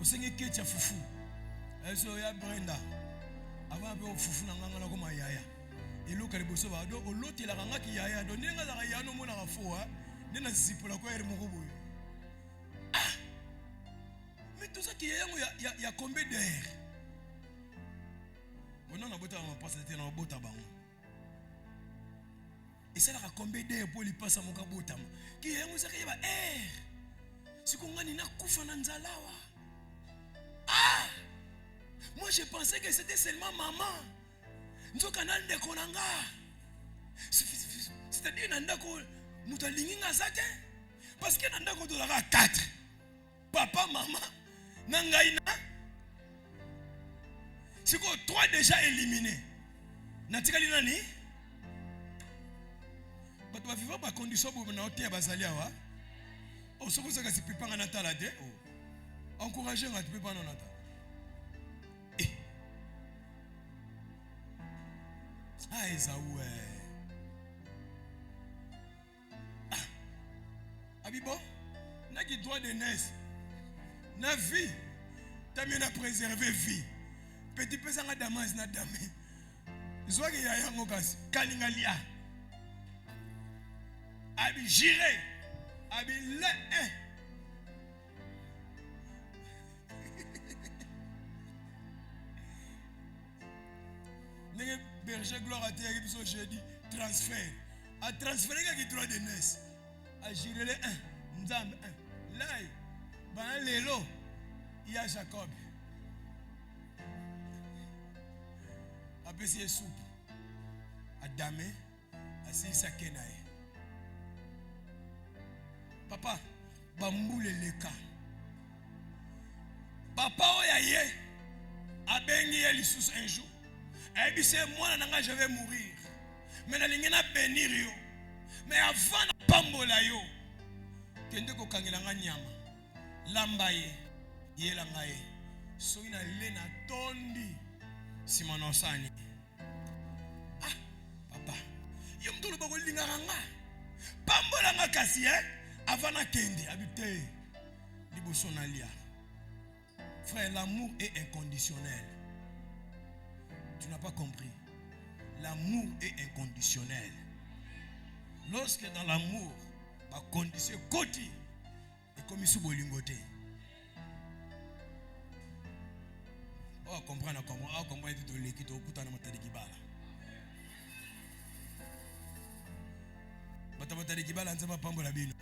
Au Seigneur Ketia Foufou. Elle se ya Brenda. Avant un peu au Foufou n'anga na comme yaya. Et l'eau qu'elle bosse va donc l'autre il a ranga qui yaya. Donc n'enga la yaya no mo na fo hein. N'ena zipo la quoi elle mo boy. Ah! Mais tout ça qui yaya y a combien d'heures? On a bota on passe c'était na bota bango. Et ça a combien d'heures pour lui passer à mon kabota? Qui yaya mo ça qui va si qu'on gagne na kufa na nzalawa. Ah! Moi je pensais que c'était seulement maman. Nous canal de konanga. C'est-à-dire nandako mutalingi ngazate parce que nandako to la 4. Papa, maman, nangaina. C'est quoi 3 déjà éliminés. Natikali nani? Bato ba vivre ba condition bo na hotel bazali awa. O soko saka si pipanga na tala de. Encourager nga tu pas na nata. Ah, Esaou. Abibo, n'a qui droit de naissance. Na vie, t'as bien à préserver vie. Petit peu ça n'a damas na dame. Soit que y a un okas, kalingalia. Abi giré, abi le. N'est berger gloire à Dieu qui sont jeudi transfert. À transférer qui droit de naissance. À gérer les 1, Nzambe 1. Là, ben l'élo, il y a Jacob. Après c'est soupe. À Damé, à Sissa Kenae. Papa, bamboule le cas. Papa oyaye, a bengi Elissus un jour. Et puis c'est moi je vais mourir. Mais na lingena bénir yo. Mais avant na pambola yo. Kende ko kangela nga nyama. Lamba ye, yelanga ye. So ina lena tondi. Simono sani. Ah, papa. Yo mtolo bako lingaka nga. Pambola nga kasi avant na kende habité. Liboso na lia. Frère, l'amour est inconditionnel. Tu n'as pas compris. L'amour est inconditionnel. Lorsque dans l'amour, la condition côté est comme sous bolingote. Oh, comprendre comment est de l'équipe au putain de matériel qui bala. Matériel qui bala, on ne va pas la bino.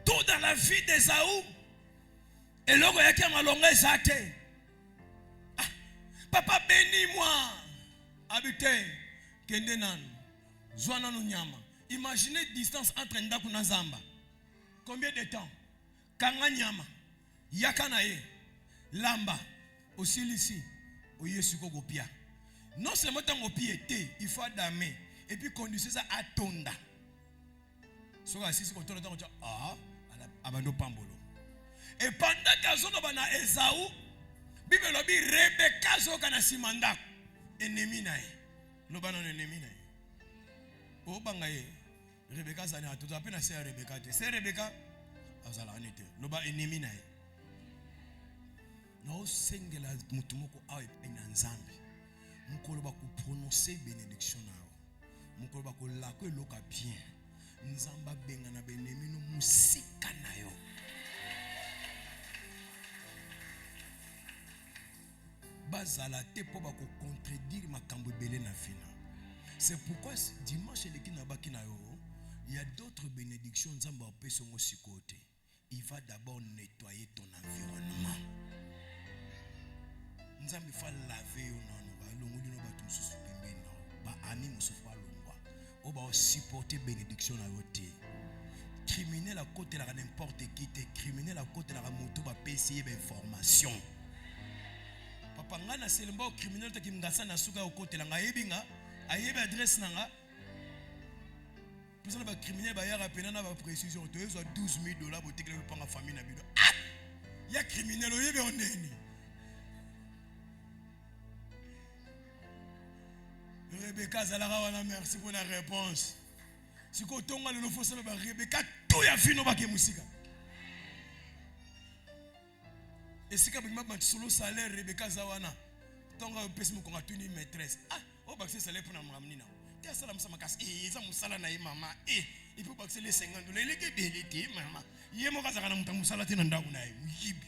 Tout dans la vie d'Esaou. Et là, il y a un longue exaté. Papa, bénis-moi. Habité. Kendenan. Zouana Nyama. Imaginez la distance entre Ndaku et Zamba. Combien de temps? Kanga Nyama. Yakanae. Lamba. Aussi ici. Oyesuko Gopia. Non seulement au pied, il faut damer. Et puis conduire ça à Tonda. Si vous assistez au temps, ah, abando pambolo. Et pendant que na Esaou, Bible lobi Rebecca zoka na simanda ennemi nae. Loba non ennemi nae. O bangaye Rebecca zani atuto apena c'est Rebecca te. C'est Rebecca azala anete. Loba ennemi nae. No sengela mutu moko awe pena nzambe. Mukolo ba ko prononcer bénédiction nao. Mukolo ba ko la ko eloka bien. Nzamba benga na benemi no musika nayo. Bazala te po ba ko contredire makambo belé na fina. C'est pourquoi dimanche le kina baki na yo, il y a d'autres bénédictions nzamba opesa ngo sikote. Il va d'abord nettoyer ton environnement. Nzambe fa laver yo nano ba longo dino ba tumsusu pembeni na ba ami musufu ba longwa. O ba supporter bénédiction na yo te. Criminel à côté la n'importe qui te criminel à côté la moto ba PCB information. Papa ngana selemba criminel te ki ngasa na suka au côté la ngayebinga ayebe adresse nanga Pour ça, les criminels, il y a une précision. Tu as $12 000 pour te faire la famille. Il y a criminel, il y a un Rebecca Zalarawala, merci pour la réponse. Si tu as le faux salaire, Rebecca, tout y a fini dans musique. Et si tu as un solo salaire, Rebecca Zawana, tu as une maîtresse. Ah, oh, bah c'est salaire pour nous ramener. Tu as salaire pour nous et ça nous salaire na maman. Et il faut passer les 50 $. Les gars, belité, maman. Il y a mon gars, ça va nous salaire na ndaou na yibi.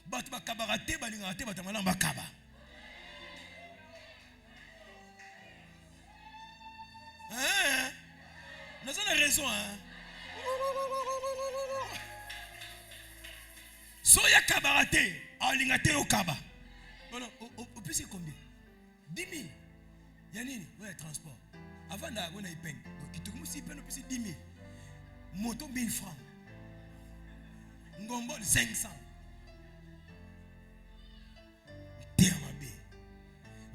Bah tu vas kabarate, bah l'ingate, bah tu vas l'amba kaba. Hein? Nous avons raison, hein? Soya kabarate, alingate au kaba. Non, au plus c'est combien? 10 000. Yanini, ouais, transport. Avant d'avoir une peine. Donc, il te commence à peine, au plus c'est 10 000. Moto 1000 francs. Ngombo 500. Terre ma bé.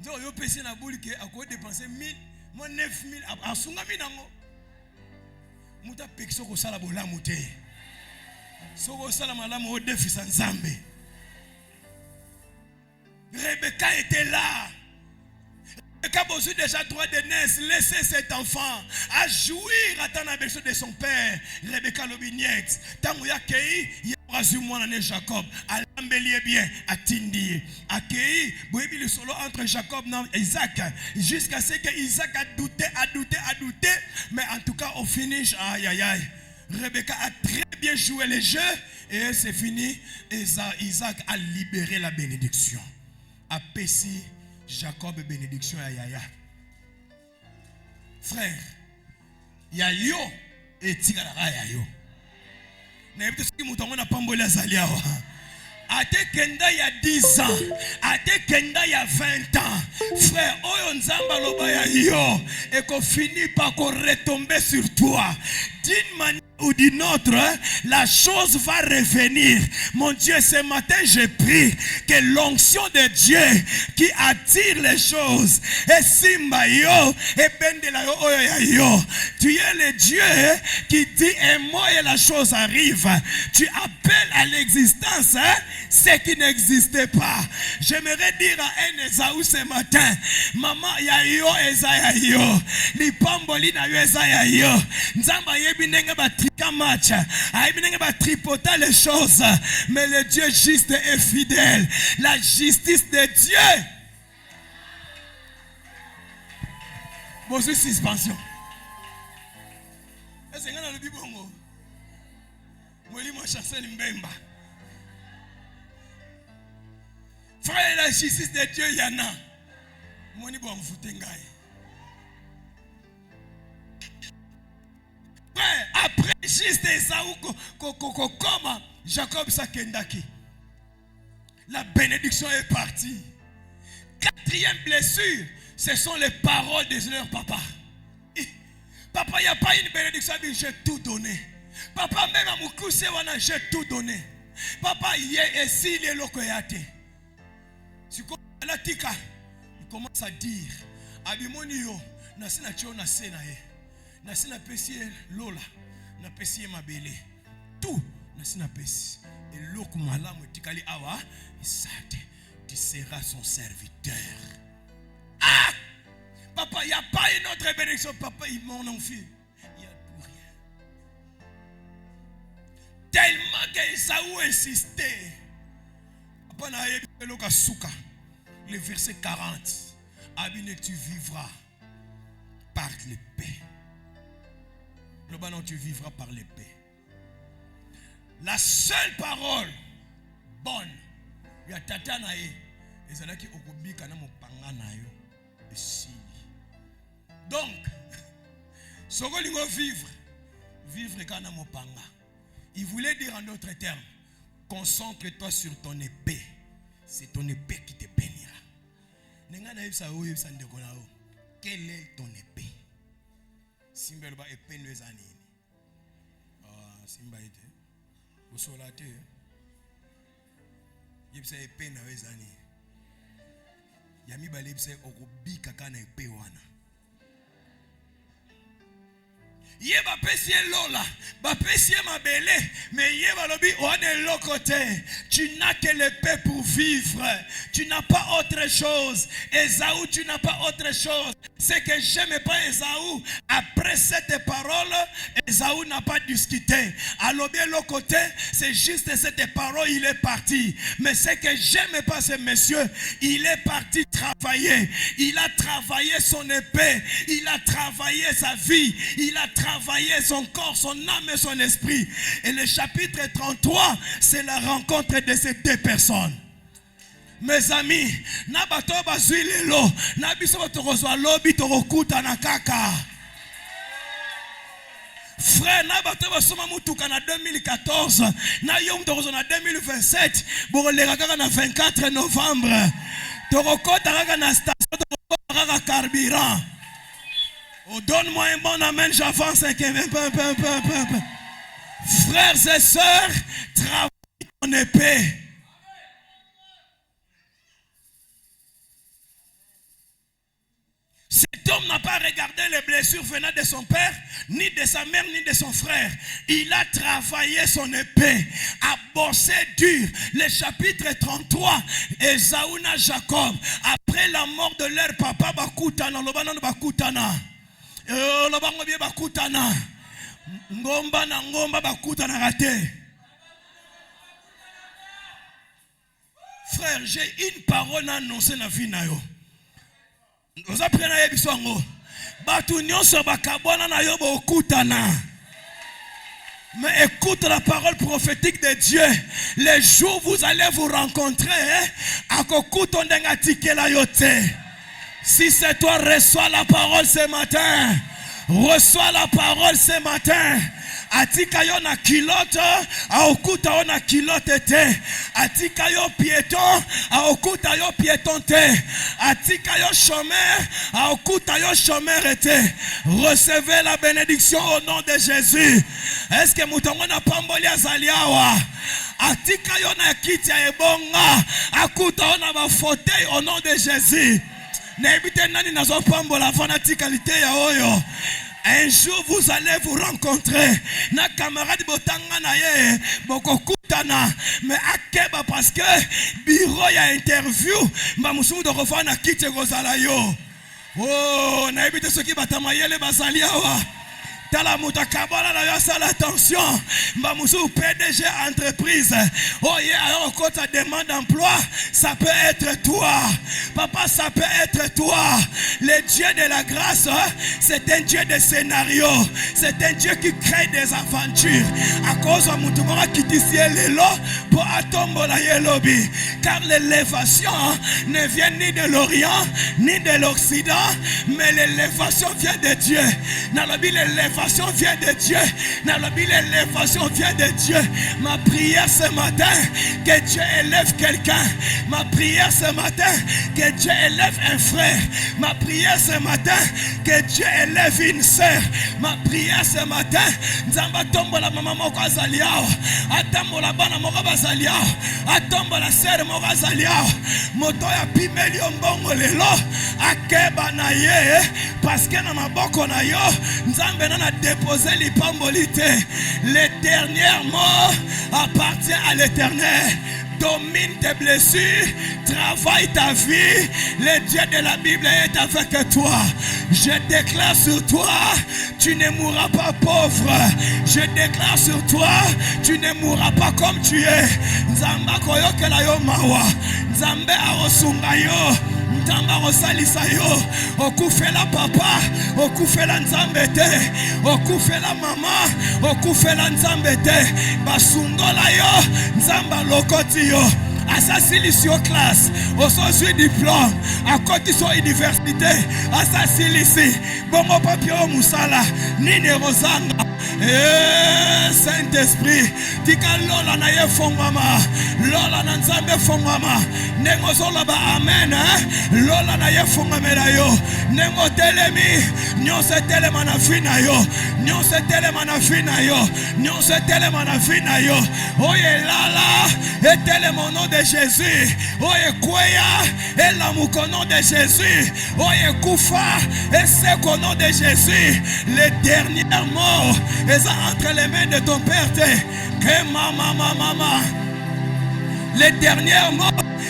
Nous avons pensé na boule que à quoi dépenser 1000. Moi 9000 à Sungami nango. Muta pekso ko sala bolamu te. Soko sala malamu au défi sans Nzambe. Rebecca était là. Rebecca a besoin déjà droit de naissance. Laissez cet enfant à jouir à tant besoin de son père. Rebecca l'obignet. Tant qu'il y a accueilli, il y a un Jacob. À l'embellir bien, à Tindi. Accueilli, boyebi le solo entre Jacob et Isaac. Jusqu'à ce que Isaac a douté. Mais en tout cas, au finish, aïe aïe aïe. Rebecca a très bien joué le jeu. Et c'est fini. Isaac a libéré la bénédiction. A Pessi, Jacob et bénédiction à Yaya. Frère, Yayo et Tigalara Yayo. N'avez-vous ce qui m'a pambolé à Zaliawa? Ate Kenda il y a 10 ans, Ate Kenda il y a 20 ans, frère, Oyo Nzamba Loba Yayo, et qu'on finit par retomber sur toi. D'une manière ou d'une autre, la chose va revenir. Mon Dieu, ce matin, je prie que l'onction de Dieu qui attire les choses, et Simba yo, et Bendela yo, tu es le Dieu qui dit un mot et la chose arrive. Tu appelles à l'existence ce qui n'existait pas. J'aimerais dire à un Esaou ce matin, maman yayo ezayayo, lipamboli na yo ezayayo, nzamba yebi nenge batrika match, ayebi nenge batripota les choses, mais le Dieu juste et fidèle, la justice de Dieu. Bonjour suspension. Est-ce que vous avez dit bongo? Moi, je suis chassé l'Mbemba. Frère, la justice de Dieu, il y en a. Moi, je suis foutu. Frère, après juste Esaou, comme Jacob Sakendaki, la bénédiction est partie. Quatrième blessure, ce sont les paroles de leur papa. Papa, il n'y a pas une bénédiction, j'ai tout donné. Papa, même à Moukousse, j'ai tout donné. Papa, il est lokoyate. Si il commence à dire, Abimonio, nasina chio na senae, nasina pesi lola, na pesi mabele, tout nasina pesi. Et l'oku malamu tikali awa, isate, tu seras son serviteur. Ah! Papa, il n'y a pas une autre bénédiction. Papa, il m'en enfile. Il n'y a plus rien. Tellement qu'Esaou insistait. Papa n'a pas souka. Le verset 40. Abine, tu vivras par l'épée. Le ballon, tu vivras par l'épée. La seule parole bonne. Il y a tata nae. Et c'est là qui okobi kana mo panga nayo. Et si. Donc, ce que nous vivre, vivre kana mo panga. Il voulait dire en d'autres termes, concentre-toi sur ton épée. C'est ton épée qui te bénira. Quelle est ton épée? Simba ba épée nous anini. Ah, Simba ete. Vous solate. Yebsa épée na wezani. Yami ba lebse okobi kaka na épée wana. Ye bapesi lola, bapesi mabele, mais ye balobi on est l'autre côté. Tu n'as que l'épée pour vivre. Tu n'as pas autre chose. Esaü, tu n'as pas autre chose. C'est que j'aime pas Esaü. Après cette parole, Esaü n'a pas discuté. Alors bien l'autre côté, c'est juste cette parole, il est parti. Mais c'est que j'aime pas ce monsieur. Il est parti travailler. Il a travaillé son épée. Il a travaillé sa vie. Il a travaillé son corps, son âme et son esprit. Et le chapitre 33, c'est la rencontre de ces deux personnes. Mes amis, na bato bazui lelo, na biso bato lobi torokuta na kaka. Frère, na bato basoma mutuka na 2014, na yom torozo na 2027, boroleka kaka na 24 novembre. Torokota kaka na station, torokota kaka carburant. Oh, donne-moi un bon amen, j'avance un peu. Frères et sœurs, travaille ton épée. Cet homme n'a pas regardé les blessures venant de son père, ni de sa mère, ni de son frère. Il a travaillé son épée, a bossé dur. Le chapitre 33, Esaü et Jacob, après la mort de leur papa, bakutana, lobanano bakutana. Lobango bien bakutana. Ngomba na ngomba bakutana rate. Frère, j'ai une parole à annoncer dans la vie na yo. Nous apprenons à Ebiswango. Batu nyonso bakabona na yo bokutana. Mais écoute la parole prophétique de Dieu. Les jours où vous allez vous rencontrer, akokuto ndenga tikela yote. Si c'est toi, reçois la parole ce matin. Reçois la parole ce matin. Atika yo na kilote, aokuta yo na kilote te. Atika yo piéton, aokuta yo piéton te. Atika yo chômeur, aokuta yo chômeur te. Recevez la bénédiction au nom de Jésus. Est-ce que mutongo na pamboli azaliawa? Atika yo na kiti ya ebonga, akuta yo na ba fauteuil au nom de Jésus. N'habitez nani nazo pambola fanatikalité ya oyo. Un jour vous allez vous rencontrer. Na camarade botanga na ye bokokutana mais akeba parce que bureau ya interview mba musumu de revoir na kiti kozala yo. Oh, na ebite soki batamayele bazali awa. Tala mutakabala na yo sala attention. Mba musu PDG entreprise. Oh yeah, alors quand ta demande d'emploi, ça peut être toi. Papa, ça peut être toi. Le Dieu de la grâce, c'est un Dieu de scénario. C'est un Dieu qui crée des aventures. À cause de mutumora qui t'ici lelo pour atombola yelobi. Car l'élévation ne vient ni de l'Orient ni de l'Occident, mais l'élévation vient de Dieu. Dans la Bible, l'élévation vient de Dieu. Dans la Bible, l'élévation vient de Dieu. Ma prière ce matin, que Dieu élève quelqu'un. Ma prière ce matin, que Dieu élève un frère. Ma prière ce matin, que Dieu élève une sœur. Ma prière ce matin, Nzamba tombo la maman moko azaliao. Atambo la bana moko bazaliao. Atombo la sœur moko azaliao. Moto ya pimeli mbongo lelo. Akeba na ye. Parce que na maboko na yo. Nzambe na déposé l'ipambolité. Les derniers mots appartiennent à l'Éternel. Domine tes blessures, travaille ta vie. Le Dieu de la Bible est avec toi. Je déclare sur toi, tu ne mourras pas pauvre. Je déclare sur toi, tu ne mourras pas comme tu es. Nzamba koyokela yo mawa. Nzambe arosunga yo. Nzamba rosalisa yo. Okufela papa, okufela nzambe te. Okufela mama, okufela nzambe te. Basungola yo, nzamba lokoti yo. Assassination classe, au diplôme, à côté de université, assassination, bon papier au Moussala, Nini Rosanga, Saint-Esprit, tika lola na ye fongama, lola na nzambe fongama, nengo zoloba amen, lola na ye fongamela yo, nengo telemi, nyonse telema na fina yo, nyonse telema na fina yo, nyonse telema na fina yo, oye lala, etelema au nom de Jésus, oye kweya, elamuka au nom de Jésus, oye kufa, ese au nom de Jésus, les derniers mots, ils sont entre les mains de ton Père, que maman, les derniers mots,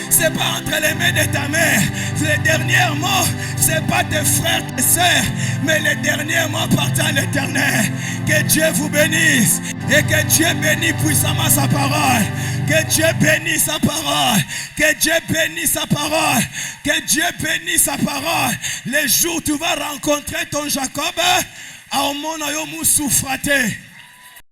c'est pas entre les mains de ta mère, les derniers mots, c'est pas tes frères, tes sœurs, mais les derniers mots appartiennent à l'Éternel. Que Dieu vous bénisse et que Dieu bénisse puissamment sa parole. Que Dieu bénisse sa parole. Que Dieu bénisse sa parole. Que Dieu bénisse sa parole. Les jours où tu vas rencontrer ton Jacob, à un moment où tu souffres.